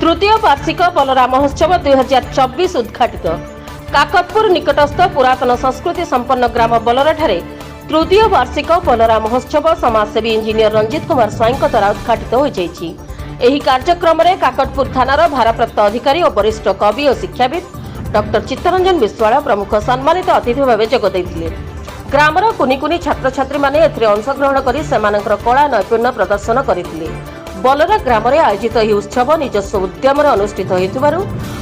तृतीय वार्षिक बलरा महोत्सव 2024 उद्घाटित। काकटपुर निकटस्थ पुरातन संस्कृति संपन्न ग्राम बलरा ठारे तृतीय वार्षिक बलरा महोत्सव समाजसेवी इंजीनियर रंजित कुमार स्वाई द्वारा उद्घाटित हो जाइछि। एही कार्यक्रम में काकटपुर थानार भारप्राप्त अधिकारी और वरिष्ठ कवि और शिक्षाविद डॉक्टर चित्तरंजन विश्वाल प्रमुख सम्मानित अतिथि भाव जोग देथिले। ग्रामर कुनि कुनि छात्र छात्री माने एथिरे अंशग्रहण करी सेमानकर कला नैपुण्य प्रदर्शन करथिले। बलरा ग्राम में आयोजित यह उत्सव निजस्व उद्यम अनुष्ठित होइथिबारु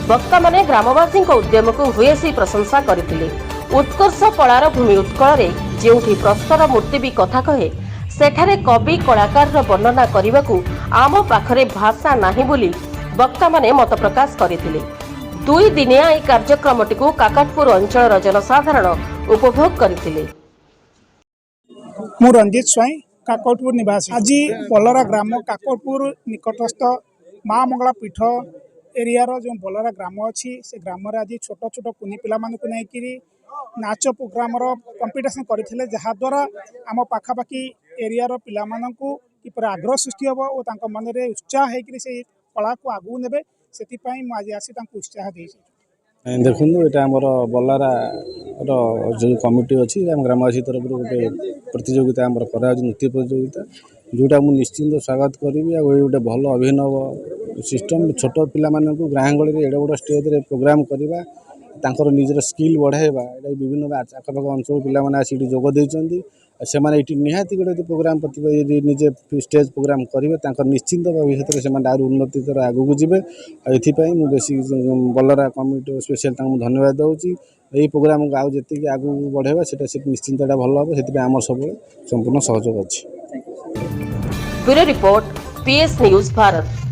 वक्ता माने ग्रामवासी उद्यम को भूयसी प्रशंसा करथिले। उत्कर्ष कलार भूमि उत्कल रे जेउठी प्रस्तर मूर्ति भी कथा कहे सेठारे कवि कलाकार वर्णना करने आम पाखरे भाषा नाही बोली वक्ता माने मत प्रकाश करथिले। 2 दिनिया यह कार्यक्रमटी को काकटपुर अंचल जनसाधारण उपभोग करथिले। मु रंजित स्वाई काकटपुर निवासी। आज बलरा ग्राम काकटपुर निकटस्थ माँ मंगला पीठ एरियार जो बलरा ग्राम अच्छी से ग्राम आज छोट छोट कुनी पिला मानकु नहीं नाच प्रोग्राम कंपिटिशन करथिले, जहाद्वारा आम पाखापाखी एरियार पिला मानकु किपर आग्रह सृष्टि हम और मन में उत्साह होकर से कला को आगू नेबे से आज आसी उत्साह दे। देखो ये आमर बलरा जो कमिटी अच्छी ग्रामवासी तरफ गोटे प्रतियोगिता आम कर नृत्य प्रतियोगिता जोटा मुझे निश्चिंत स्वागत करी। गोटे भल अभिनव सिस्टम छोट पिला ग्राहगल एडे बड़ स्टेज रे प्रोग्राम करवा तांकर निजर स्किल बढ़ाइबा विभिन्न आखपाख अंचल पिला आसिक जोग देइचंदी। से निहाती गोटे प्रोग्राम निजे स्टेज प्रोग्राम करेंगे निश्चिंत भविष्य से उन्नति तर आगू जीवे। ये बेसी बलरा कमिटी स्पेशल धन्यवाद दूसरी। यही प्रोग्राम को आउ जी आगू बढ़ेगा से निश्चिंत भल हम से आम सब संपूर्ण सहयोग अच्छी। Bureau report PS news Bharat.